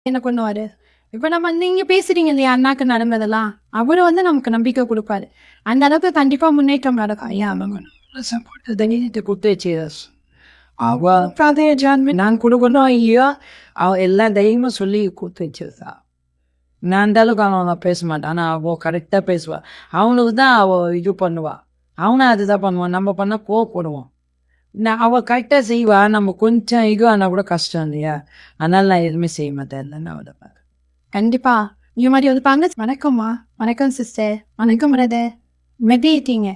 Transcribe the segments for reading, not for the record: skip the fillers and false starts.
என்ன பண்ணுவாரு? இப்ப நம்ம நீங்க பேசுறீங்க இல்லையா அண்ணாக்கு நடந்ததெல்லாம், அவரு வந்து நமக்கு நம்பிக்கை குடுப்பாரு. அந்த அளவுக்கு கண்டிப்பா முன்னேற்றம் நடக்கும். ஐயா அவங்க சப்போர்ட் தைரியத்தை கொடுத்து வச்சு அவ பிராதைய ஜான்மை நான் கொடுக்கணும் ஐயோ அவ எல்லாம் தைரியமா சொல்லி கொடுத்து வச்சிருந்தா. நான் அந்த அளவுக்கு அவன் பேச மாட்டான். ஆனால் அவள் கரெக்டாக பேசுவாள். அவனுக்கு தான் அவள் இது பண்ணுவாள். அவனும் அதுதான் பண்ணுவான். நம்ம பண்ணால் கோவப்படுவான். நான் அவள் கரெக்டாக செய்வா. நம்ம கொஞ்சம் இது ஆனால் கூட கஷ்டம் இல்லையா? அதனால நான் எதுவுமே செய்ய மாட்டேன். இல்லைன்னு அவளை பார்க்க கண்டிப்பா இந்த மாதிரி வந்து பாங்க. வணக்கம்மா. வணக்கம் சிஸ்டர். வணக்கம் பிரதர். எப்படி இருக்கீங்க?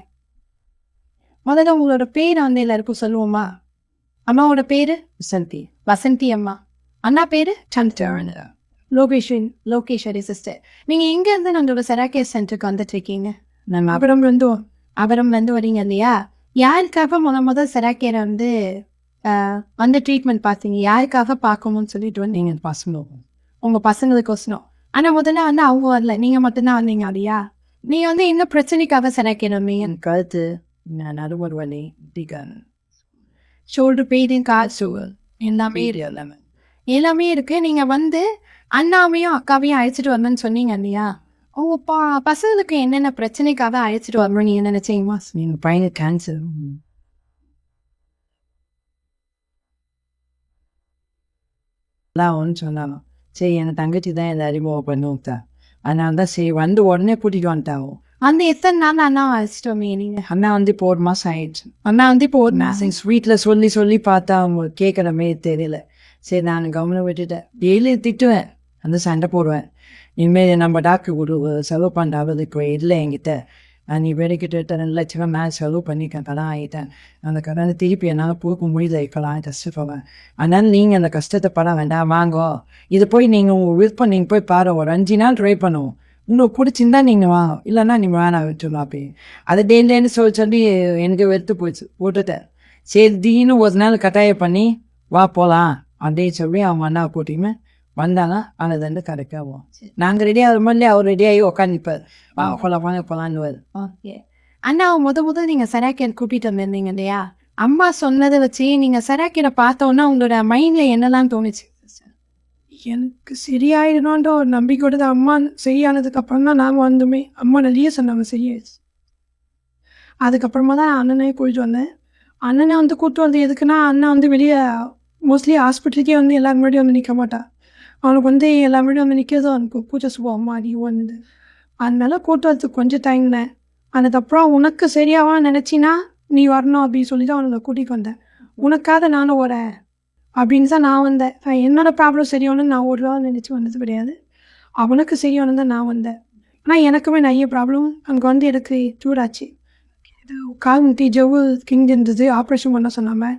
முதல்ல உங்களோட பேர் வந்து எல்லாருக்கும் சொல்லுவோமா? அம்மாவோட பேரு வசந்தி. வசந்தி அம்மா. அண்ணா பேரு சந்திரன். லோகேஸ்வரி சிஸ்டர். நீங்க எங்க இருந்து நம்மளோட செராகே சென்டருக்கு வந்துட்டு இருக்கீங்க? நம்ம அபரம் வந்து வரீங்க இல்லையா? யாருக்காக முதல் செராக்கேரை வந்து ட்ரீட்மெண்ட் பார்த்தீங்க? யாருக்காக பார்க்கணும்னு சொல்லிட்டு வந்து நீங்கள் பசங்க உங்க பசங்களுக்கோசனம். ஆனா முதல்ல வந்து அவங்க வரல, நீங்க மட்டும்தான் வந்தீங்க இல்லையா? நீங்க வந்து என்ன பிரச்சனைக்காக செராக்கேர் வந்தீங்க? என் கழுத்து நடுவர் வலி டிகன் ஷோல்டர் பெயின் காசு எல்லாமே எல்லாமே இருக்கு. நீங்க வந்து அண்ணாவையும் அக்காவையும் அழைச்சிட்டு வரணும்னு சொன்னீங்க இல்லையா? உங்க பசங்களுக்கு என்னென்ன பிரச்சனைக்காக அழைச்சிட்டு வரணும் நீங்க நினைச்சீங்கம்மா? எங்கள் பையனுக்கு கேன்சர் எல்லாம் ஒன்று சொன்னாங்க. சரி என் தங்கச்சி தான் எந்த அறிமுகம் பண்ணி விட்டா. அதனால தான் சரி வந்து உடனே கூட்டிகிட்டு வந்துட்டாவும். அந்த எத்தனை நாள் அண்ணா அழைச்சிட்டு வந்தீங்க நீங்க? அண்ணா வந்து இப்போ 1 மாதம் ஆயிடுச்சு. அண்ணா வந்து இப்போ 1 மாதம் வீட்டில் சொல்லி சொல்லி பார்த்தா அவங்க கேட்குற மாரி தெரியல. சரி நான் கவனம் விட்டுட்டேன். டெய்லி திட்டுவேன், அந்த சண்டை போடுவேன். இனிமேல் நம்ம டாக்டர் செலவு பண்ணுறது இப்போ இல்லை என்கிட்ட. நீ வேலைக்கிட்ட 2 லட்சம் மேலே செலவு பண்ணிட்டேன், கடன் ஆகிட்டேன். அந்த கடனை திருப்பி என்னால் போக முடியல, இப்போலாம் கஷ்டப்படுவேன். அதனால் நீங்கள் அந்த கஷ்டத்தை பட வேண்டாம், வாங்கோ இது போய் நீங்கள் உங்கள் விருப்பம் நீங்கள் போய் பாரு, ஒரு 5 நாள் ட்ரை பண்ணுவோம், உங்களுக்கு பிடிச்சிருந்தா நீங்கள் வாங்க, இல்லைன்னா நீ வேணாம் விட்டுருலாம் அப்படி. அதை டெய்லின்னு சொல்லி எனக்கு வெறுத்து போயிடுச்சு, விட்டுட்டேன். சரி திடீர்னு ஒரு நாள் கட்டாயம் பண்ணி வா போகலாம் அப்படின்னு சொல்லி அவங்க அண்ணா கூட்டியுமே வந்தாங்க. அது வந்து கரெக்டாகும். நாங்கள் ரெடி ஆகிற மாதிரி அவர் ரெடியாகி உட்காந்துப்பார். போகலான்னு. ஓகே அண்ணா, முதல் நீங்க செராக்கேர் கூட்டிட்டு வந்திருந்தீங்க இல்லையா? அம்மா சொன்னதை வச்சு நீங்க செராக்கேரை பார்த்தோன்னா உங்களோட மைண்ட்ல என்னெல்லாம் தோணுச்சு? எனக்கு சரியாயிடணுன்ற ஒரு நம்பிக்கையோட தான். அம்மா சரியானதுக்கு அப்புறம் தான் நாங்கள் வந்துமே. அம்மா நிறைய சொன்னாங்க சரியாயிடுச்சு. அதுக்கப்புறமா தான் அண்ணனே கூட்டிட்டு வந்தேன். அண்ணனை வந்து கூப்பிட்டு வந்து எதுக்குன்னா, அண்ணன் வந்து வெளியே மோஸ்ட்லி ஹாஸ்பிட்டலுக்கே வந்து எல்லாரும் முன்னாடி வந்து நிற்க மாட்டான். அவனுக்கு வந்து எல்லா முன்னாடி வந்து நிற்கிறது அவனுக்கு பூஜை சுபம் அம்மா வந்து. அதனால கூட்டு வரதுக்கு கொஞ்சம் டைம்னேன். அதுக்கப்புறம் உனக்கு சரியாவான்னு நினச்சின்னா நீ வரணும் அப்படின்னு சொல்லி தான் அவனை கூட்டிகிட்டு வந்தேன். உனக்காக நானும் வரேன் அப்படின்னு தான் நான் வந்தேன். என்னோடய ப்ராப்ளம் சரியானு நான் ஒரு நாள் நினச்சி வந்தது கிடையாது. அவனுக்கு சரியானு தான் நான் வந்தேன். ஆனால் எனக்குமே நிறைய ப்ராப்ளம் அங்கே வந்து எனக்கு சூடாச்சு. இது கால் முட்டி ஜவ்வு கிங் இருந்தது, ஆப்ரேஷன் பண்ண சொன்னாமல்.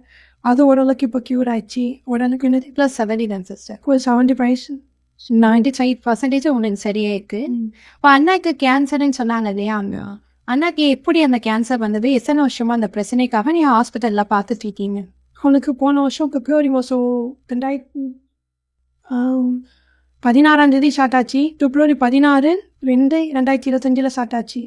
அது ஓரளவுக்கு இப்போ க்யூர் ஆயிடுச்சு. உடனுக்கு இன்னும் ப்ளஸ் 70 சிஸ்டர், 70% 95% உங்களுக்கு சரியாக இருக்குது. இப்போ அண்ணாக்கு கேன்சர்ன்னு சொன்னாங்க இல்லையா? அண்ணாக்கு எப்படி அந்த கேன்சர் வந்தது? எத்தனை வருஷமா அந்த பிரச்சனைக்காக நீங்கள் ஹாஸ்பிட்டலில் பார்த்துட்டு இருக்கீங்க? அவனுக்கு போன வருஷம் பிப்ரவரி மாதம் 2016 ஸ்டார்ட் ஆச்சு. பிப்ரவரி 16/2/2025 ஸ்டார்ட் ஆச்சு.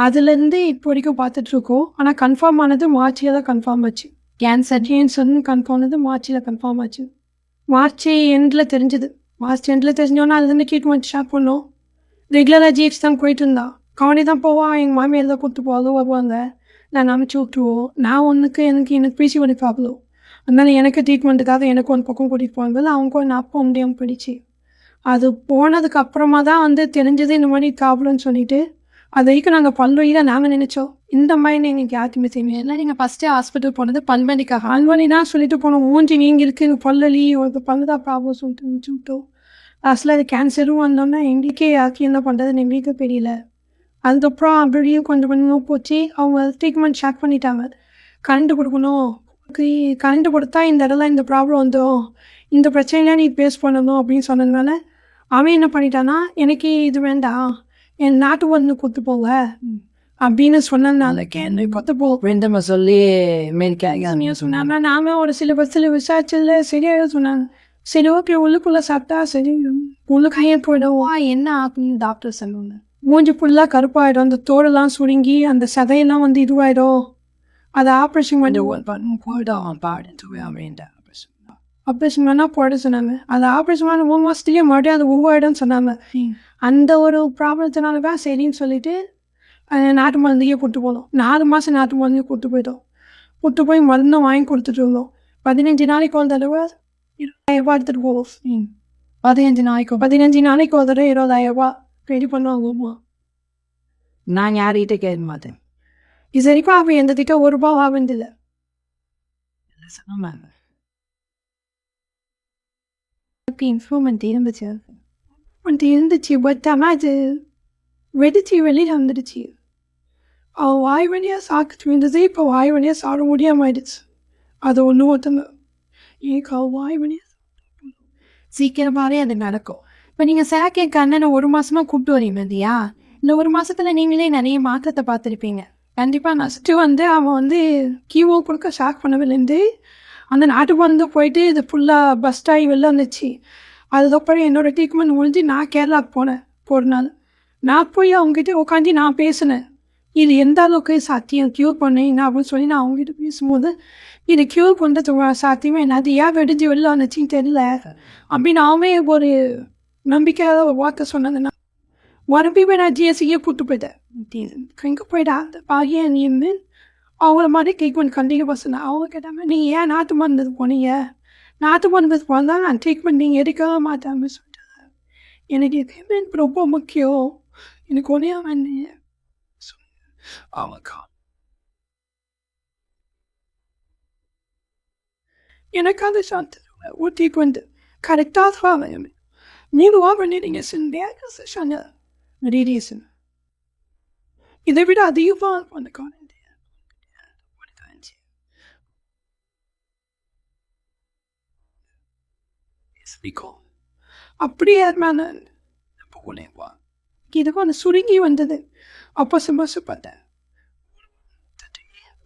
அதுலேருந்து இப்போ வரைக்கும் பார்த்துட்ருக்கோம். ஆனால் கன்ஃபார்ம் ஆனது மார்ச்சில் தான் கன்ஃபார்ம் ஆச்சு. கேன்சர்னு கன்ஃபார்ம் ஆனது மார்ச்சில் கன்ஃபார்ம் ஆச்சு. மார்ச் எண்டில் தெரிஞ்சது. மார்ச் எண்டில் தெரிஞ்சோன்னா அதுலேருந்து ட்ரீட்மெண்ட் ஸ்டார்ட் பண்ணோம். ரெகுலராக ஜிஹெச் தான் போயிட்டு இருந்தான். கவனி தான் போவான். எங்கள் மாமியார் தான் கூப்பிட்டு போவாலும் வருவாங்க. நான் அமைச்சு விட்டுருவோம். நான் எனக்கு பிசிஓடி ப்ராப்ளம். அதனால எனக்கு ட்ரீட்மெண்ட்டுக்காக எனக்கு ஒரு பக்கம் கூட்டிகிட்டு போகும்போது அவங்க ஒரு அப்போ முடியாமல் போயிடுச்சு. அது போனதுக்கு அப்புறமா தான் வந்து தெரிஞ்சது இந்த மாதிரி ப்ராப்ளம்னு சொல்லிட்டு. அது வரைக்கும் நாங்கள் பல்வலி தான் நாங்கள் நினச்சோம். இந்த மாதிரி எங்களுக்கு யாருக்குமே தெரியும். எல்லாம் நீங்கள் ஃபஸ்ட்டு ஹாஸ்பிட்டல் போனது பல்வலிக்காக. பல்வலி தான் சொல்லிட்டு போனோம். மூஞ்சி நீங்கள் இருக்குது பல்வலி ஒரு பல்லு தான் ப்ராப்ளம் சொல்லிட்டு முடிச்சு விட்டோம். லாஸ்ட்டில் அது கேன்சரும் வந்தோன்னா எங்களுக்கே யாருக்கு என்ன பண்ணுறதுன்னு எங்களுக்கு தெரியல. அதுக்கப்புறம் அப்படியே கொஞ்சம் கொஞ்சமாக போச்சு. அவங்க ட்ரீட்மெண்ட் ஸ்டார்ட் பண்ணிட்டாங்க. கரண்ட்டு கொடுக்கணும், கரண்ட்டு கொடுத்தா இந்த இடத்துல இந்த ப்ராப்ளம் வந்துடும், இந்த பிரச்சனைலாம் நீ ஃபேஸ் பண்ணணும் அப்படின்னு சொன்னதுனால அவன் என்ன பண்ணிட்டான்னா, எனக்கு இது வேண்டாம், என் நாட்டு மருந்து கொடுத்து போங்க அப்படின்னு சொன்னதுனால என்னை கொத்து போ வேண்டாம் சொல்லி சொன்னாங்க. நாம ஒரு சில பஸ்ஸில் விசாரிச்சதில் சரியாக சொன்னாங்க. சரி ஓகே, உள்ளுக்குள்ளே சாப்பிட்டா சரி உள்ளுக்கையே போயிடுவோம். என்ன ஆகுன்னு டாக்டர் சொல்லுவாங்க. மூஞ்சி ஃபுல்லாக கருப்பாயிடும், அந்த தோடெல்லாம் சுருங்கி அந்த சதையெல்லாம் வந்து இதுவாயிடும், அதை ஆப்ரேஷன் பண்ணி போயிடும் பாடுன்னு அப்படின்ட்டு ஆப்ரேஷன். ஆப்ரேஷன் பண்ணால் போட சொன்னாங்க. அது ஆப்ரேஷன் பண்ண 3 மாதத்துலேயே மறுபடியும் அது உருவாயிடும்னு சொன்னாங்க. அந்த ஒரு ப்ராப்ளத்தினால தான் சரின்னு சொல்லிட்டு நாட்டு மருந்தையே கூட்டு போனோம். 4 மாதம் நாட்டு மருந்தையே கூட்டு போயிட்டோம். கூட்டு போய் மருந்தும் வாங்கி கொடுத்துட்டு இருந்தோம். 15 நாளைக்கு ஒரு தடவை 20,000 எடுத்துகிட்டு போவோம். 15 நாளைக்கு 15 நாளைக்கு ஒரு தடவை 20,000 ரெடி பண்ணுவாங்க. நான் யார்கிட்ட கேட்க மாட்டேன். இது வரைக்கும் அவன் எந்த திட்டம் 1 ரூபா ஆகுதில்லை. இன்ஃபார்மெண்ட் இருந்துச்சு. இருந்துச்சு. பட் ஆனால் அது வெடிச்சு வெளியில் வந்துடுச்சு. அவள் வாய் வழியாக சாப்பிட்டு இருந்தது. இப்போ வாய் வழியாக சாப்பிட முடியாமல் ஆயிடுச்சு. அது ஒன்று ஒருத்தங்க எனக்கு அவள் வாய் வழியாக சீக்கிரமாகவே அது நடக்கும். இப்போ நீங்கள் சாக்கேக்கு அண்ணனை 1 மாதமாக கூப்பிட்டு வரீங்க இல்லையா? இந்த 1 மாதத்தில் நீங்களே நிறைய மாற்றத்தை பார்த்துருப்பீங்க. கண்டிப்பாக நஷ்டம் வந்து அவன் கீவோ கொடுக்க ஷாக் பண்ணவில்லேருந்து அந்த நாட்டு மருந்து போயிட்டு இது ஃபுல்லாக பஸ்ட் ஆகி வெளில வந்துச்சு. அதுக்கப்புறம் என்னோடய ட்ரீட்மெண்ட் முடிஞ்சு நான் கேரளாவுக்கு போனேன். ஒரு நாள் நான் போய் அவங்ககிட்ட உட்காந்து நான் பேசினேன். இது எந்த அளவுக்கு சாத்தியம் க்யூர் பண்ணீங்க அப்படின்னு சொல்லி நான் அவங்ககிட்ட பேசும்போது இது க்யூர் பண்ணுறதுக்கு சாத்தியமே என்ன, அது ஏன் வெடிஞ்சு வெளில வந்துச்சின்னு தெரியல அப்படின்னு அவன் ஒரு நம்பிக்கையாக ஒரு வார்த்தை சொன்னதுன்னா மறுபடியும் நான் ஜிஎஸ்சியே கூப்பிட்டு போயிட்டேன். எங்கே போயிட்டா அந்த பையன் இருந்து அவங்கள மாதிரி ட்ரீட்மெண்ட் கண்டிப்பாக சொன்னேன். அவங்க கேட்டாங்க நீ ஏன் நாட்டு மருந்துக்கு போனீங்க? நாட்டு மருந்துக்கு போனால் நான் ட்ரீட்மெண்ட் நீங்கள் எடுக்கவே மாட்டேன்னு சொல்லிட்டாங்க. எனக்கு ட்ரீட்மெண்ட் ரொம்ப முக்கியம், எனக்கு ஒன்றே வேண்டிய அவக்கா எனக்கு அந்த சாத்திர ஒரு ட்ரீட்மெண்ட் கரெக்டாக நீங்களும் பண்ணிட்டீங்க சொன்ன ரேடியேஷன் இதை விட அதிகமாக இருக்கும் அந்த காலேஜ். அப்படியே போனேன்வா இதுக்கும் அந்த சுருங்கி வந்தது. அப்போ சும்மாசு பார்த்தேன்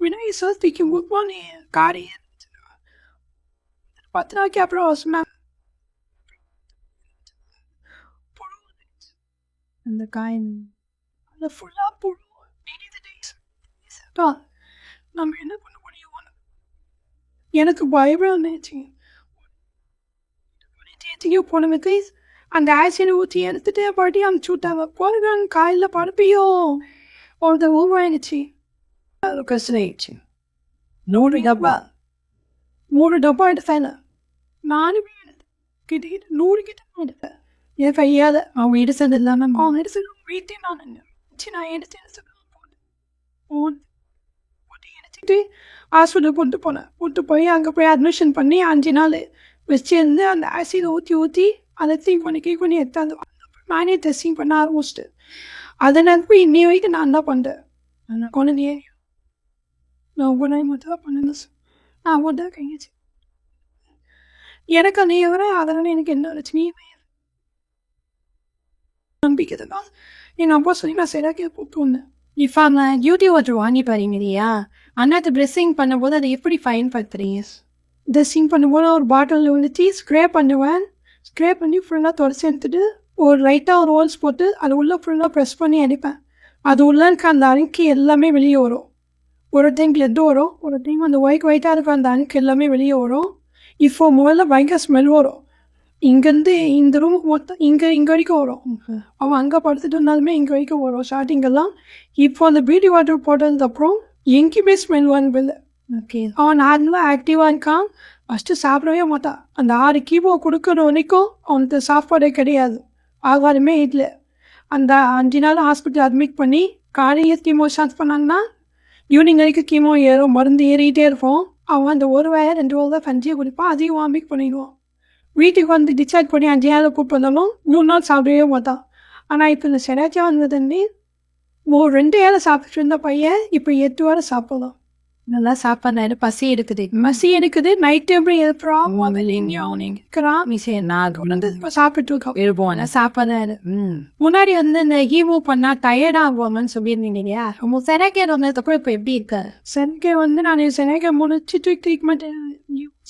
வினய் சோதிக்கு முக்கியமான காரியம் 10 நாளைக்கு அப்புறம் சொன்னாங்க அந்த காயின் அந்த ஃபுல்லாக புழு நம்ம என்ன பண்ண முடியும்? எனக்கு பயமாக இருந்துச்சு. போனதுக்கு அந்த ஆசிட் ஊற்றி எடுத்துட்டு பாட்டி அனுப்பிச்சி விட்டாங்க. போனதான் காலையில் படுப்பியோ ஒரு ஊவாயிடுச்சு. அது கஷ்டம் ஆயிடுச்சு. 100 டப்பா எடுத்தேன். நானுமே கிட்ட 100 கிட்ட எடுத்தேன். என் கையால் அவங்க எடுத்தது இல்லாமல் அவங்க எடுத்து வீட்டே நான் நான் எடுத்து எடுத்துட்டு ஹாஸ்பிட்டல் கொண்டு போய் அங்கே போய் அட்மிஷன் பண்ணி 5 நாள் வச்சிருந்து அந்த ஆசிட் ஊற்றி அதை க்ளீன் பண்ணி எடுத்தாந்து நானே டெஸ்டிங் பண்ண ஆரம்பிச்சிட்டு அதை நான் போய் இன்னி வரைக்கும் நான் தான் பண்ணுறேன். குழந்தையே நான் குழந்தை மட்டும் தான் பண்ணேன். நான் மட்டும் கையிச்சு எனக்கு நீ வர அதனால எனக்கு என்ன பிரச்சனையும் நம்பிக்கை தான். எங்கள் அப்பா சொல்லி நான் சரியாக கூப்பிட்டு வந்தேன். இப்போ அந்த டியூட்டி வாட்டர் வாங்கி பாருங்க இல்லையா? அண்ணாத்து ப்ரெஸ்ஸிங் பண்ணும்போது அதை எப்படி ஃபைன் பண்ணுறீங்க? ட்ரெஸ்ஸிங் பண்ணும்போது ஒரு பாட்டிலில் வந்துட்டு ஸ்க்ரே பண்ணுவேன். ஸ்க்ரே பண்ணி ஃபுல்லாக தொடச்சி எடுத்துட்டு ஒரு லைட்டாக ஒரு ஹோல்ஸ் போட்டு அது உள்ளே ஃபுல்லாக ப்ரெஸ் பண்ணி அடிப்பேன். அது உள்ளே இருக்க அந்த அணுக்கு எல்லாமே வெளியே வரும். ஒரு டைம் பிளட் வரும், ஒரு டைம் அந்த ஒயிட்டாக இருக்க அந்த அணுக்கு எல்லாமே வெளியே வரும். இப்போ முதல்ல பயங்கர ஸ்மெல் வரும். இங்கேருந்து இந்த ரூமுக்கு மொத்தம் இங்கே வரைக்கும் வரும். அவன் அங்கே படுத்துட்டு இருந்தாலுமே இங்கே வரைக்கும் வரும் ஸ்டார்டிங்கெல்லாம். இப்போ அந்த பியூட்டி வாட்டர் போட்டதுக்கப்புறம் எங்கேயுமே ஸ்மெல் வரவில்லை. ஓகே, அவன் நார்மலாக ஆக்டிவாக இருக்கான். ஃபஸ்ட்டு சாப்பிடவே மாட்டான். அந்த 6 கீமோ கொடுக்குற வரைக்கும் அவனுக்கு சாப்பாடே கிடையாது, ஆகாரமே இல்லை. அந்த 5 நாள் ஹாஸ்பிட்டல் அட்மிட் பண்ணி காலையில் கீமோ ஸ்டார்ட் பண்ணாங்கன்னா ஈவினிங் வரைக்கும் கீமோ ஏறும், மருந்து ஏறிக்கிட்டே இருக்கும். அவன் அந்த 1 வேளை 2 வேளை தான் கஞ்சியை குடிப்பான், அதையும் வாமிட் பண்ணிடுவான். வீட்டுக்கு வந்து டிஸ்சார்ஜ் பண்ணி 5 நாள் கூப்பிட்டு வந்தாலும் 3 நாள் சாப்பிடவே மாட்டான். ஆனால் இப்போ இந்த செடாச்சியாக வந்ததுன்னு 2 வேளை சாப்பிட்டு இருந்த பையன் இப்போ 8 வேளை சாப்பிடலாம். நல்லா சாப்பாடு பசி எடுக்குது. நைட்டு எப்படி எழுப்புறான் நான் சாப்பிட்டு இருக்கோம். இருப்போம் சாப்பாடு. முன்னாடி வந்து இந்த ஹீமோ பண்ணால் டயர்டாகுவோம்னு சொல்லியிருந்தீங்க இல்லையா? உங்க செனக்கே வந்ததுக்கப்புறம் இப்போ எப்படி இருக்கு? செனக்கே வந்து நான் செனக்கை முடிச்சுட்டு ட்ரீட்மெண்ட்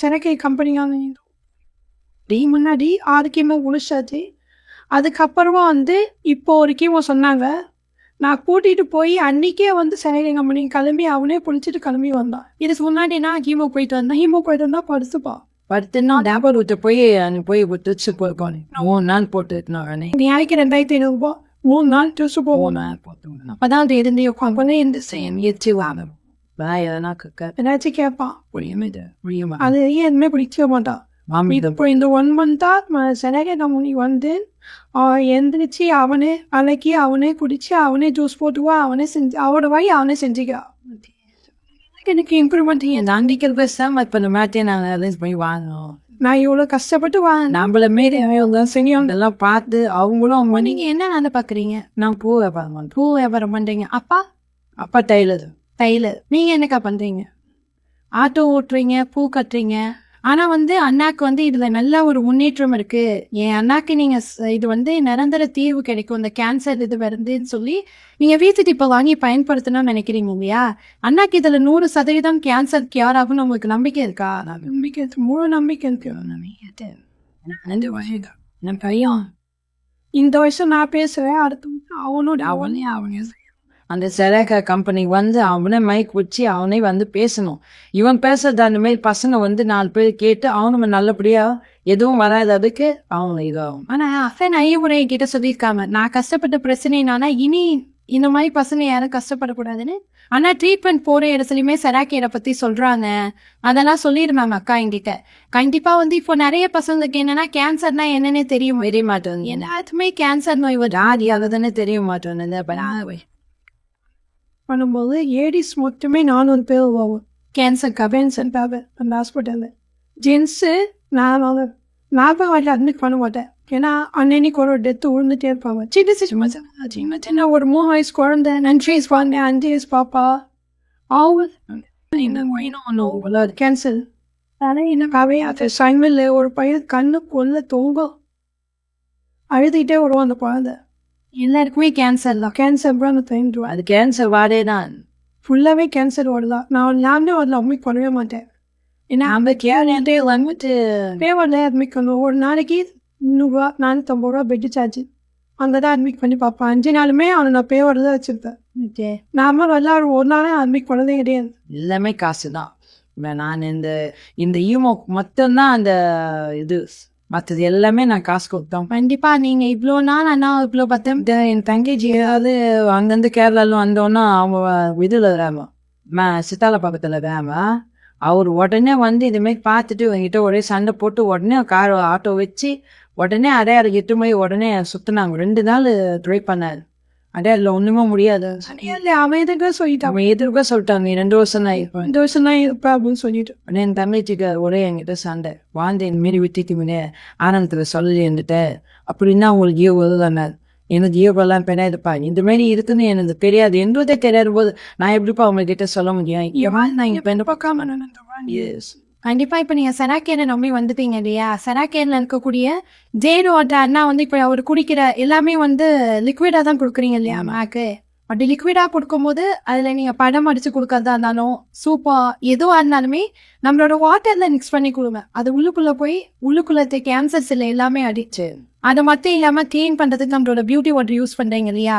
செனக்கை கம்பெனியாக முன்னாடி 6 கீமோ முடிச்சாச்சு. அதுக்கப்புறமா வந்து இப்போ ஒரு கீமோ சொன்னாங்க. நான் கூட்டிகிட்டு போய் அன்றைக்கே வந்து சென்னை கம்பெனி கிளம்பி அவனே பிடிச்சிட்டு கிளம்பி வந்தான். இதுக்கு முன்னாடி நான் ஹீமோ போயிட்டு வந்தேன் படுத்துப்பான். 10 நாள் ஞாபகம் விட்டு போய் போய் விட்டுச்சு போயிருக்கோம் 3 நாள் போட்டுருக்கணும் நீ ஆயிக்கு 2500 3 நாள் ட்ரெஸ் போவோம் அப்பதான் அது இருந்து உட்காந்து இந்த எச்சு வாங்க எதனா ஏதாச்சும் கேட்பான் புரியுமா அது எதுவுமே பிடிக்க மாட்டான் மாமி இப்போ இந்த 1 மந்த்தா செனகே கம்பெனி வந்து எந்திரிச்சு அவனே அன்னைக்கு அவனே குடிச்சு அவனே ஜூஸ் போட்டுவா அவனே செஞ்சு அவனோட வாய் அவனே செஞ்சுக்கா எனக்கு இம்ப்ரூவ்மெண்ட் என் அன்றைக்கு பேசாம இப்போ இந்த மாட்டே நாங்கள் அரேஞ்ச் பண்ணி வாங்கணும் நான் இவ்வளோ கஷ்டப்பட்டு நம்மள மாரி அவங்க செய்யும் இதெல்லாம் பார்த்து அவங்களும் நீங்க என்ன வேலை பாக்குறீங்க? நான் பூ வியாபாரம் பண்ணுறேன். பூ வியாபாரம் பண்றீங்க. அப்பா அப்பா டெய்லர். டெய்லர். நீங்க என்னக்கா பண்றீங்க? ஆட்டோ ஓட்டுறீங்க, பூ கட்டுறீங்க. ஆனா வந்து அண்ணாக்கு வந்து இதுல நல்ல ஒரு முன்னேற்றம் இருக்கு. என் அண்ணாக்கு நீங்க இது வந்து நிரந்தர தீர்வு கிடைக்கும் இந்த கேன்சர் இது வருதுன்னு சொல்லி நீங்க வீட்டுக்கு இப்ப வாங்கி பயன்படுத்தணும்னு நினைக்கிறீங்க இல்லையா? அண்ணாக்கு இதுல 100% கேன்சர் கியூர் ஆகும்னு உங்களுக்கு நம்பிக்கை இருக்கா? நம்பிக்கை முழு நம்பிக்கை இருக்கு. என் பையன் இந்த வருஷம் நான் பேசுறேன், அடுத்த அவனோட அவங்க அந்த செலக கம்பெனி வந்து அவனே மைக் வச்சு அவனே வந்து பேசணும். இவன் பேசுறது அந்த மாதிரி பசங்க வந்து 4 பேர் கேட்டு அவனும் நல்லபடியா எதுவும் வராது அதுக்கு அவங்க இதாகும். ஆனா அஃபன் ஐயமுறை கிட்ட சொல்லியிருக்காங்க, நான் கஷ்டப்பட்ட பிரச்சனைனால இனி இந்த மாதிரி பசங்க யாரும் கஷ்டப்படக்கூடாதுன்னு. ஆனா ட்ரீட்மெண்ட் போற இடத்துலயுமே செராக்கீரை பத்தி சொல்றாங்க. அதெல்லாம் சொல்லியிருந்தாங்க அக்கா என்கிட்ட. கண்டிப்பா வந்து இப்போ நிறைய பசங்களுக்கு என்னன்னா கேன்சர்னா என்னன்னே தெரிய மாட்டேன். எல்லாத்துமே கேன்சர் நோய் ராதி அதுதானே தெரிய மாட்டேன். பண்ணும்போது ஏடிஸ் மட்டுமே 400 பேர் போவோம் கேன்சருக்காக அந்த ஹாஸ்பிட்டலில். ஜென்ஸு நான் வாட்டி அட்மிட் பண்ண மாட்டேன். ஏன்னா அன்னைக்கு ஒரு டெத்து விழுந்துட்டே இருப்பாங்க. சின்ன சின்ன ஒரு 3 வயசு குழந்தை, 5 வயசு குழந்தை, 5 வயசு பாப்பா அவங்க கேன்சர். ஆனால் என்னக்காவே அது சைமில் ஒரு பையன் கண்ணு கொல்ல தோங்கும் அழுதுகிட்டே வருவோம் அந்த குழந்தை. எல்லாருக்குமே கேன்சர் தான். கேன்சர் தான் அது கேன்சர் வாடே தான் ஃபுல்லாகவே கேன்சர் ஓடுதான். நான் ஞாபகமே அதில் அட்மிட் பண்ணவே மாட்டேன். ஏன்னா அந்த கேரண்டே வந்துட்டு பேவரில் அட்மிட் பண்ணுவோம். ஒரு நாளைக்கு 300 450 ரூபா பெட்டு சார்ஜ். அங்கே தான் அட்மிட் பண்ணி பார்ப்பேன். 5 நாளுமே அவனை நான் பேவரில் தான் வச்சுருப்பேன். நாம எல்லாரும் ஒரு நாளே அட்மிட் பண்ணதே கிடையாது. எல்லாமே காசு தான். நான் இந்த ஈமோ மட்டும்தான் அந்த இது, மற்றது எல்லாமே நான் காசு கொடுத்தோம். கண்டிப்பா நீங்க இவ்வளோ நாள் அண்ணா இவ்வளோ பார்த்தேன். என் தங்கச்சி ஏதாவது அங்கேருந்து கேரளாலும் வந்தோன்னா அவங்க இதில் சித்தால பக்கத்தில் அவர் உடனே வந்து இதுமாரி பார்த்துட்டு என்கிட்ட ஒரே சண்டை போட்டு உடனே கார் ஆட்டோ வச்சு உடனே அடையாறு 8 மணி உடனே சுற்றினாங்க. 2 நாள் ட்ரை பண்ணாரு. அடையாறில் ஒன்றுமே முடியாது. அவன் எதுக்காக சொல்லிட்டான், அவன் எதிர்க்க சொல்லிட்டாங்க 2 வருஷம் தான் இருப்பேன், 2 வருஷம் தான் இருப்பேன் அப்படின்னு சொல்லிட்டு. உடனே என் தங்கச்சிக்கு ஒரே என்கிட்ட சண்டை வாழ்ந்து இந்த மாரி விட்டுட்டு முன்னே ஆனந்தத்தில் சொல்லி இருந்துட்டு அப்படின்னா உங்களுக்கு ஈவ் வருதானார். எனக்கு ஈவெல்லாம் பெண்ணாதுப்பா இந்த மாதிரி இருக்குன்னு எனக்கு தெரியாது, என்றதே தெரியாத போது நான் எப்படிப்பா அவங்ககிட்ட சொல்ல முடியும். நான் இங்கே பெண்ணை பார்க்காம கண்டிப்பா இப்ப நீங்க செராக்கேரை நம்பி வந்துட்டீங்க இல்லையா? செராக்கேர்ல இருக்கக்கூடிய ஜேடு வாட்டர் அண்ணா வந்து இப்ப அவர் குடிக்கிற எல்லாமே வந்து லிக்விடா தான் கொடுக்குறீங்க இல்லையா மேக்கு? அப்படி லிக்விடா கொடுக்கும்போது அதுல நீங்க படம் அடிச்சு கொடுக்கறதா இருந்தாலும் சூப்பா எதுவா இருந்தாலுமே நம்மளோட வாட்டர்ல மிக்ஸ் பண்ணி கொடுங்க. அது உள்ளுக்குள்ள போய் உள்ளுக்குள்ள கேன்சர்ஸ் இல்லை எல்லாமே அடிச்சு அதை மட்டும் இல்லாம கிளீன் பண்றதுக்கு நம்மளோட பியூட்டி வாட்டர் யூஸ் பண்றீங்க இல்லையா?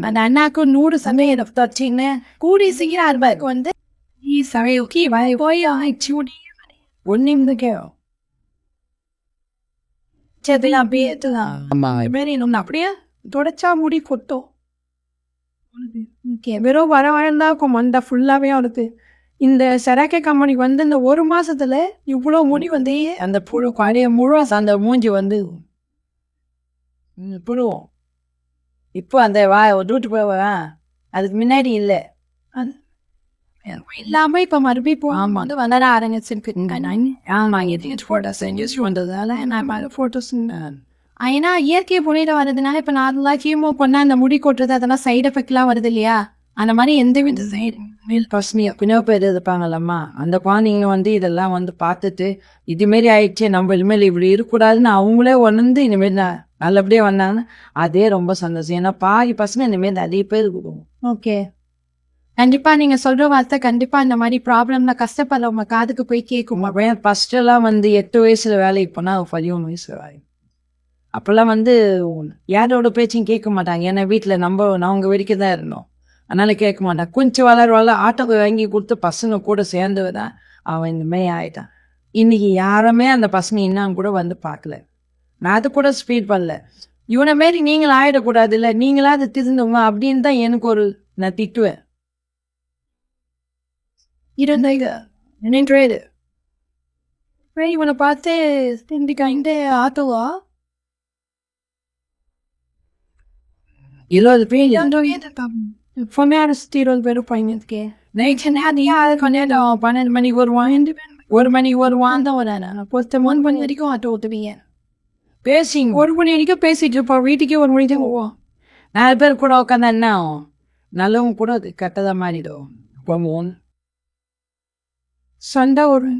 அந்த அண்ணாக்கு 100% கூடி சீக்கிரம் அருபாய்க்கு வந்து அப்படியே தொடச்சா முடி கொட்டும். வெறும் வர தான் இருக்கும் மண்டை ஃபுல்லாவே அவனுக்கு. இந்த செராக்கே கம்பெனிக்கு வந்து இந்த 1 மாசத்துல இவ்வளோ முடி வந்து அந்த புழு குறைய முழு அந்த மூஞ்சி வந்து புழுவோம். இப்போ அந்த விட்டு போவேன், அதுக்கு முன்னாடி இல்லை இல்லாம இப்ப மறுபடியும் வந்து வளர ஆரம்பிச்சிருக்கு. ஏன்னா இயற்கை புனித வர்றதுனால இப்ப நார்மலா கீமோ பண்ணா அந்த முடி கொட்டுறது அதெல்லாம் சைடு எஃபெக்ட் எல்லாம் வருது இல்லையா? அந்த மாதிரி எந்த வித பசுமையா பின்னோ பேர் இருப்பாங்கல்லம்மா, அந்த குழந்தைங்க வந்து இதெல்லாம் வந்து பார்த்துட்டு இதுமாரி ஆயிடுச்சு நம்ம இனிமேல் இப்படி இருக்கக்கூடாதுன்னு அவங்களே உணர்ந்து இனிமேல் நல்லபடியா வந்தாங்கன்னா அதே ரொம்ப சந்தோஷம். ஏன்னா பாதி பசங்க இனிமேல் நிறைய பேர் இருக்கும். ஓகே, கண்டிப்பா நீங்க சொல்ற வார்த்தை கண்டிப்பா இந்த மாதிரி ப்ராப்ளம்ல கஷ்டப்படுறவங்க காதுக்கு போய் கேட்கும். ஃபர்ஸ்ட் எல்லாம் வந்து 8 வயசுல வேலைக்கு போனா 13 வயசுல வேலை. அப்பெல்லாம் வந்து யாரோட பேச்சையும் கேட்க மாட்டாங்க. ஏன்னா வீட்டுல அவங்க வரைக்கும் தான் இருந்தோம், அதனால கேட்க மாட்டான். கொஞ்சம் வளர ஆட்டோக்கு வாங்கி கொடுத்து பசங்க கூட சேர்ந்துதான் அவன் இந்த மாதிரி ஆயிட்டான். இன்னைக்கு யாருமே அந்த பசங்க இன்னும் கூட வந்து பார்க்கல. நான் அது கூட ஸ்பீட் பண்ணல. இவனை மாரி நீங்கள் ஆயிடக்கூடாது இல்லை, நீங்களாவது திருந்துங்க அப்படின்னு தான் எனக்கு ஒரு நான் திட்டுவேன். இருந்தாங்க நின்றது இவனை பார்த்து இந்த ஆட்டோவா 20 பேர் பொம்மையான 20 பேர் பையனுக்கு நைட்டு நேரம் கொண்டாடும். 12 மணிக்கு வருவான், 1 மணிக்கு வருவான் தான் வரான். பொறுத்த 3 மணி வரைக்கும் ஆட்டோ ஓட்டுவீங்க. பேசிங்க 1 மணி வரைக்கும் பேசிட்டு இருப்போம். வீட்டுக்கே 1 மணிக்கு தான் போவோம். 4 பேர் கூட உட்காந்தா என்ன ஆகும்? நல்லவங்க கூட அது கெட்டதாக மாறிடும். போவோம் சண்டை ஒரு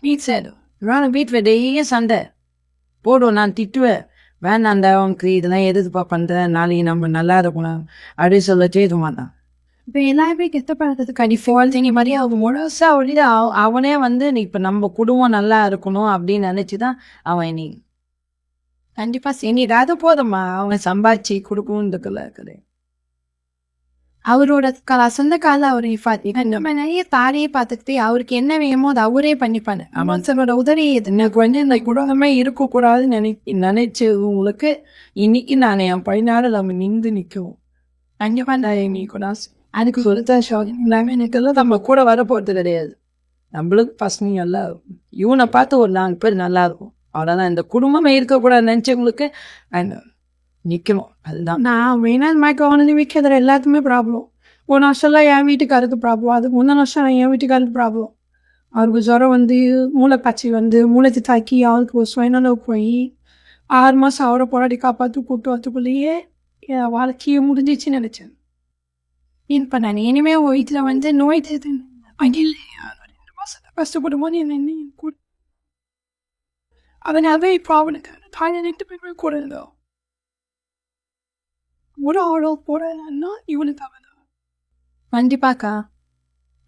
வீட்டில் டெய்லியும் சண்டை போடும். நான் திட்டுவேன், வேணாம் அந்த அவனுக்கு இதெல்லாம் எதுப்பா பண்ணுறேன், நாளைக்கு நம்ம நல்லா இருக்கணும் அப்படின்னு சொல்ல செய்து மாட்டான். இப்போ எல்லாருமே கெட்ட பழக்கத்துக்கு கண்டிப்பாக மாதிரி அவங்க முழுசா அவனே வந்து இப்போ நம்ம குடும்பம் நல்லா இருக்கணும் அப்படின்னு நினச்சி தான் அவன் நீ கண்டிப்பாக சரி ஏதாவது போதும்மா அவன் சம்பாதிச்சு கொடுக்கணுன்றதுக்குள்ள இருக்குது. அவரோட சொந்த கால அவர் நம்ம நிறைய தாரையே பார்த்துக்கிட்டு அவருக்கு என்ன வேணுமோ அதை அவரே பண்ணிப்பாரு. மனுஷனோட உதவி எனக்கு வந்து இந்த குடும்பமே இருக்கக்கூடாதுன்னு நினைச்சு உங்களுக்கு இன்னைக்கு நான் என் பையனால நம்ம நின்று நிற்கும். கண்டிப்பாக நான் நீ கூட அதுக்கு சொல்லித்தான் எனக்கெல்லாம் நம்ம கூட வரப்போகிறது கிடையாது. நம்மளுக்கு பசங்க எல்லாம் இவனை பார்த்து ஒரு 4 பேர் நல்லா இருக்கும். அவ்வளோதான். இந்த குடும்பமே இருக்கக்கூடாது நினச்சவங்களுக்கு நிற்கணும். அதுதான் நான் மெயினாக மைக்கு விற்கிற எல்லாத்துக்குமே ப்ராப்ளம். ஒரு வருஷம்லாம் என் வீட்டுக்காருக்கு ப்ராப்ளம். அதுக்கு முந்தின வருஷம் என் வீட்டுக்காருக்கு ப்ராப்ளம். அவருக்கு ஜுரம் வந்து மூளைக்காய்ச்சி வந்து மூளைக்கு தாக்கி அவருக்கு ஒரு சுயநலவு போய் 6 மாதம் அவரை போராடி காப்பாற்றி கூப்பிட்டு வரத்துக்குள்ளேயே என் வாழ்க்கையை முடிஞ்சிச்சுன்னு நினச்சேன். இப்போ நான் இனிமேல் வீட்டில் வந்து நோய் கஷ்டப்படும்போது என்ன கூட அதனால இப்போ அவனுக்கு தாய் 2 பேருமே கூட இருந்தோம். ஒரு ஆளோ போறேன்னா இவனுக்கு அவன் கண்டிப்பாக்கா.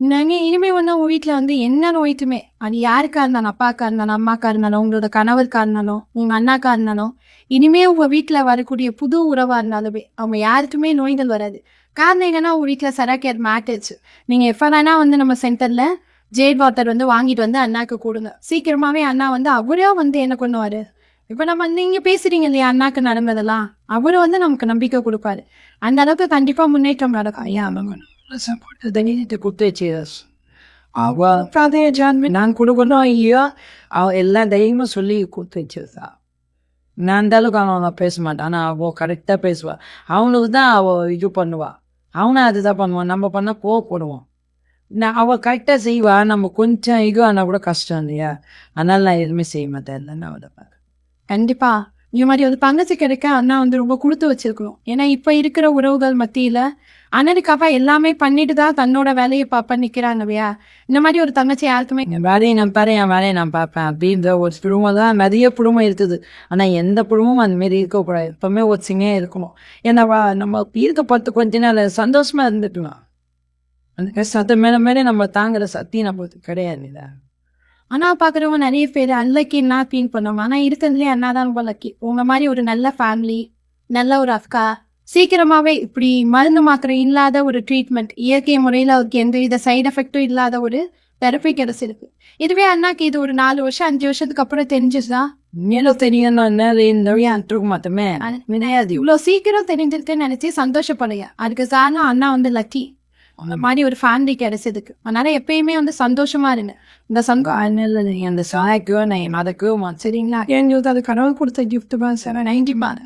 நாங்கள் இனிமேல் வந்து உங்கள் வீட்டில் வந்து என்ன நோய்த்துமே அது யாருக்கா இருந்தாலும், அப்பாக்கா இருந்தாலும், அம்மாக்கா இருந்தாலும், உங்களோட கணவருக்கா இருந்தாலும், உங்கள் அண்ணாக்கா இருந்தாலும், இனிமேல் உங்கள் வீட்டில் வரக்கூடிய புது உறவாக இருந்தாலுமே அவங்க யாருக்குமே நோய்கள் வராது. காரணம் என்னன்னா உங்கள் வீட்டில் சராக்கேர் மேட்டர்ஸ். நீங்கள் எப்போ வேணா வந்து நம்ம சென்டரில் ஜேட் வாட்டர் வந்து வாங்கிட்டு வந்து அண்ணாக்கு கொடுங்க. சீக்கிரமாகவே அண்ணா வந்து அவரே வந்து என்ன பண்ணுவார். இப்போ நம்ம நீங்கள் பேசுகிறீங்க இல்லையா அண்ணாக்கு நடந்ததெல்லாம், அவரும் வந்து நமக்கு நம்பிக்கை கொடுப்பாரு. அந்த அளவுக்கு கண்டிப்பாக முன்னேற்றம் நடக்கும். ஐயா குத்து நான் கொடுக்கணும் ஐயோ அவன் எல்லாம் தைரியமாக சொல்லி கொடுத்து வச்சிருந்தா. நான் அந்த அளவுக்கு அவன் பேச மாட்டான். ஆனால் அவள் கரெக்டாக பேசுவாள். அவனுக்கு தான் அவள் இது பண்ணுவாள். அவனும் அதுதான் பண்ணுவான். நம்ம பண்ணால் கோவப்படுவோம். நான் அவள் கரெக்டாக செய்வா. நம்ம கொஞ்சம் இது ஆனால் கூட கஷ்டம் இல்லையா, அதனால நான் எதுவுமே செய்ய மாட்டேன். இல்லைன்னா அவளை பார்க்க கண்டிப்பா இந்த மாதிரி ஒரு தங்கச்சி கிடைக்க அண்ணா வந்து ரொம்ப கொடுத்து வச்சிருக்கணும். ஏன்னா இப்போ இருக்கிற உறவுகள் மத்தியில் அண்ணனுக்காக எல்லாமே பண்ணிட்டு தான் தன்னோட வேலையை பார்ப்ப நிற்கிறாங்க இல்லையா. இந்த மாதிரி ஒரு தங்கச்சி யாருக்குமே என் வேலையை நான் பாரு, என் வேலையை நான் பார்ப்பேன் அப்படின்ற ஒரு குடும்பம் தான் நிறைய குடும்பம் இருக்குது. ஆனால் எந்த குடும்பமும் அந்தமாரி இருக்கக்கூடாது. எப்பவுமே ஒரு சிங்கையாக இருக்கணும். ஏன்னா நம்ம இருக்க பார்த்து கொஞ்ச நாள் சந்தோஷமாக இருந்துக்கலாம். அந்த சத்த மேலே நம்ம தாங்குற சக்தி நம்மளுக்கு கிடையாது. இல்லை அண்ணா பார்க்குறவங்க நிறைய பேர் அன்லக்கின்னா ஃபீல் பண்ணுவாங்க. ஆனால் இருக்கிறதுலே அண்ணா தான் ரொம்ப லக்கி. உங்கள் மாதிரி ஒரு நல்ல ஃபேமிலி, நல்ல ஒரு அக்கா, சீக்கிரமாகவே இப்படி மருந்து மாத்திரை இல்லாத ஒரு ட்ரீட்மெண்ட், இயற்கை முறையில் அவருக்கு எந்த வித சைட் எஃபெக்டும் இல்லாத ஒரு தெரப்பி கிடைச்சிருக்கு. இதுவே அண்ணாக்கு இது ஒரு 4 வருஷம் 5 வருஷத்துக்கு அப்புறம் தெரிஞ்சுதான் மேலும் தெரியும். மட்டுமே விளையாது இவ்வளோ சீக்கிரம் தெரிஞ்சிருக்குன்னு நினச்சி சந்தோஷப்படுங்க. அதுக்கு காரணம் அண்ணா வந்து லக்கி. அந்த மாதிரி ஒரு ஃபேமிலி கிடைச்சதுக்கு. அதனால எப்பயுமே வந்து சந்தோஷமா இருங்க. இந்த அந்த சாய்க்கோ நான் அதுக்கோ சரிங்களா. எங்களுக்கு அது கடவுள் கொடுத்த கிஃப்ட் தான் சார். 90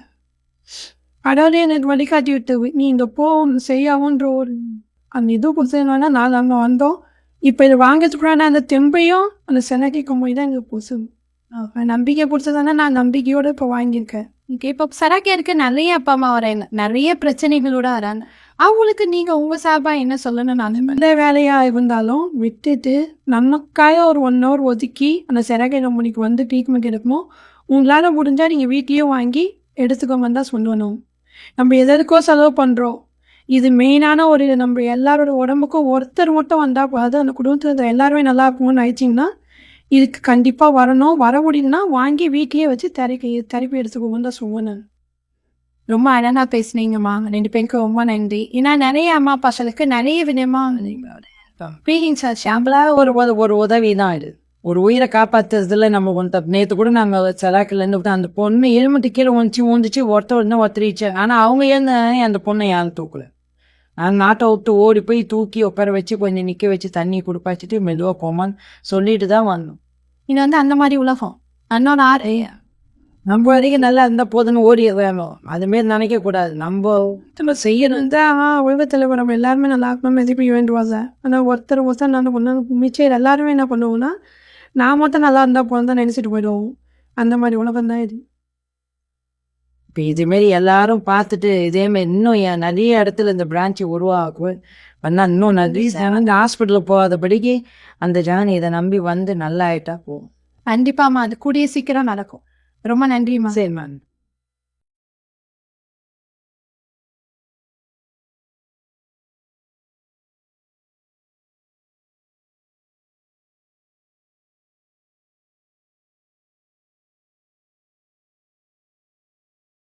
கடவுளே எனக்கு வழிகாட்டி விட்டு நீ இந்த செய்யவுன்ற ஒரு அந்த இது கொடுத்ததுனால நான் அங்கே வந்தோம். இப்போ இது வாங்கிறதுக்குறான அந்த தெம்பையும் அந்த செனக்கைக்கும் போய் தான் எங்களுக்கு புதுசு நம்பிக்கை கொடுத்ததானே நான் நம்பிக்கையோடு இப்போ வாங்கியிருக்கேன். இப்போ சராக்கியருக்கு நிறைய அப்பா அம்மா வராங்க, நிறைய பிரச்சனைகளோட வராங்க. அவங்களுக்கு நீங்கள் உங்கள் சார்பாக என்ன சொல்லணும்? நான் எந்த வேலையாக இருந்தாலும் விட்டுட்டு நமக்காக ஒரு 1 hour ஒதுக்கி அந்த சிறகை நம்மளுக்கு வந்து ட்ரீட்மெண்ட் எடுக்கணும். உங்களால் முடிஞ்சால் நீங்கள் வீட்லேயே வாங்கி எடுத்துக்கோங்கன்னு தான் சொல்லணும். நம்ம எதற்கோ செலவு பண்ணுறோம். இது மெயினான ஒரு நம்ம எல்லாரோட உடம்புக்கும் ஒருத்தர் மட்டும் வந்தால் போகாது. அந்த குடும்பத்தில் எல்லாருமே நல்லா இருக்கும்னு நினச்சிங்கன்னா இதுக்கு கண்டிப்பாக வரணும். வர முடியுதுன்னா வாங்கி வீட்லேயே வச்சு தெரப்பி எடுத்துக்கோங்கன்னு தான் சொல்லுவேன். ரொம்ப அழகாக பேசுனீங்கம்மா. 2 பேருக்கும் ரொம்ப நன்றி. ஏன்னா நிறைய அம்மா பசங்களுக்கு நிறைய விதமாக ஒரு உதவி தான் இது. ஒரு உயிரை காப்பாத்துறதுல நம்ம ஒருத்தர் நேற்று கூட நாங்கள் செலாக்கிலேருந்து விட்டு அந்த பொண்ணு எலும்புட்டு கீழே ஊந்துச்சு ஒருத்தர் ஒருத்தரிச்சு ஆனால் அவங்க ஏன்னு அந்த பொண்ணை யாரும் தூக்கல. நான் நாட்டை விட்டு ஓடி போய் தூக்கி உட்கார வச்சு கொஞ்சம் நிற்க வச்சு தண்ணி கொடுப்பாச்சிட்டு மெதுவாக போமான்னு சொல்லிட்டு தான் வந்தோம். இது வந்து அந்த மாதிரி உலகம். அண்ணோட ஆறு நம்ம வரைக்கும் நல்லா இருந்தால் போதுன்னு ஓடி வேணும். அதுமாரி நினைக்கக்கூடாது. நம்ம செய்யணும். உலகத்தில் நம்ம எல்லாருமே நல்லா இருக்கணும் மதிப்பிக்க வேண்டுவாங்க. ஆனால் ஒருத்தர் நான் பொண்ணு மிச்சம் எல்லாருமே என்ன பண்ணுவோம்னா நான் மட்டும் நல்லா இருந்தால் போதும் தான் நினச்சிட்டு போயிடுவோம். அந்த மாதிரி உலகம் தான் இது. இப்போ இதுமாரி எல்லாரும் பார்த்துட்டு இதேமாரி இன்னும் நிறைய இடத்துல இந்த பிரான்ச்சு உருவாக்குவேன் பண்ணால் இன்னும் நிறைய ஜனங்க ஹாஸ்பிட்டலில் போகாதபடிக்கு அந்த ஜனம் இதை நம்பி வந்து நல்லா ஆயிட்டா போகும். கண்டிப்பாம்மா அது கூடிய சீக்கிரம் நடக்கும். ரொம்ப நன்றிம்மா. சரி மேம்.